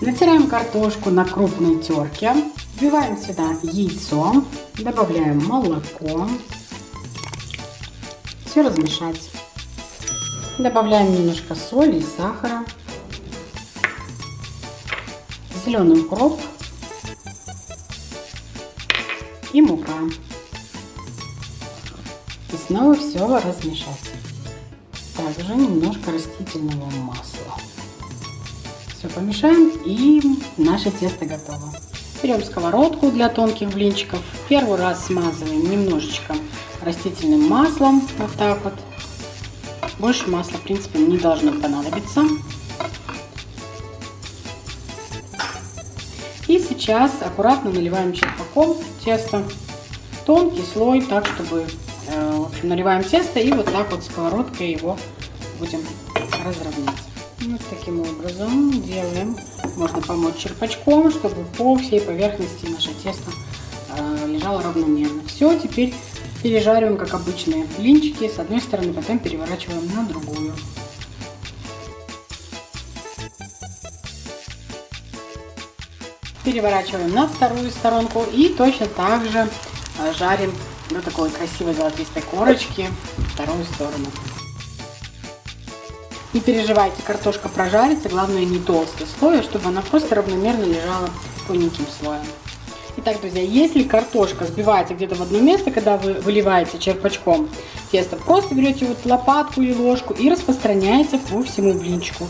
Натираем картошку на крупной терке, вбиваем сюда яйцо, добавляем молоко, все размешать. Добавляем немножко соли и сахара, зеленый укроп и мука. И снова все размешать. Также немножко растительного масла. Все помешаем, и наше тесто готово. Берем сковородку для тонких блинчиков. Первый раз смазываем немножечко растительным маслом, вот так вот. Больше масла, в принципе, не должно понадобиться. И сейчас аккуратно наливаем черпаком тесто. Тонкий слой, так, чтобы, в общем, наливаем тесто и вот так вот сковородкой его будем разровнять. Вот таким образом делаем. Можно помочь черпачком, чтобы по всей поверхности наше тесто лежало равномерно. Все, теперь пережариваем, как обычные блинчики, с одной стороны, потом переворачиваем на другую. Переворачиваем на вторую сторонку и точно так же жарим до такой красивой золотистой корочки вторую сторону. Не переживайте, картошка прожарится, главное не толстый слой, а чтобы она просто равномерно лежала тоненьким слоем. Итак, друзья, если картошка сбивается где-то в одно место, когда вы выливаете черпачком тесто, просто берете вот лопатку или ложку и распространяете по всему блинчику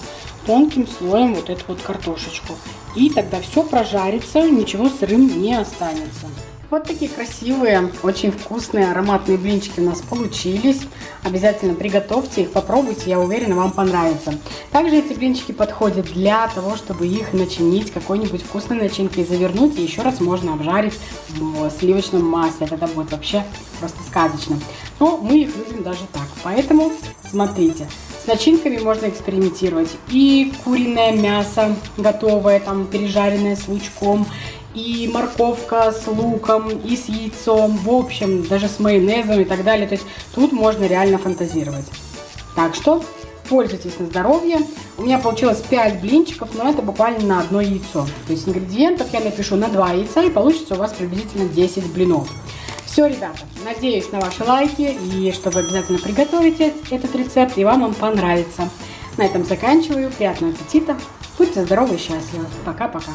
тонким слоем вот эту вот картошечку. И тогда все прожарится, ничего сырым не останется. Вот такие красивые, очень вкусные, ароматные блинчики у нас получились. Обязательно приготовьте их, попробуйте, я уверена, вам понравится. Также эти блинчики подходят для того, чтобы их начинить какой-нибудь вкусной начинкой, завернуть, и еще раз можно обжарить в сливочном масле. Это будет вообще просто сказочно. Но мы их любим даже так, поэтому смотрите. С начинками можно экспериментировать. И куриное мясо готовое, там пережаренное с лучком, и морковка с луком, и с яйцом, в общем, даже с майонезом и так далее. То есть тут можно реально фантазировать. Так что пользуйтесь на здоровье. У меня получилось 5 блинчиков, но это буквально на одно яйцо. То есть ингредиентов я напишу на 2 яйца, и получится у вас приблизительно 10 блинов. Все, ребята, надеюсь на ваши лайки, и что вы обязательно приготовите этот рецепт, и вам он понравится. На этом заканчиваю. Приятного аппетита. Будьте здоровы и счастливы. Пока-пока.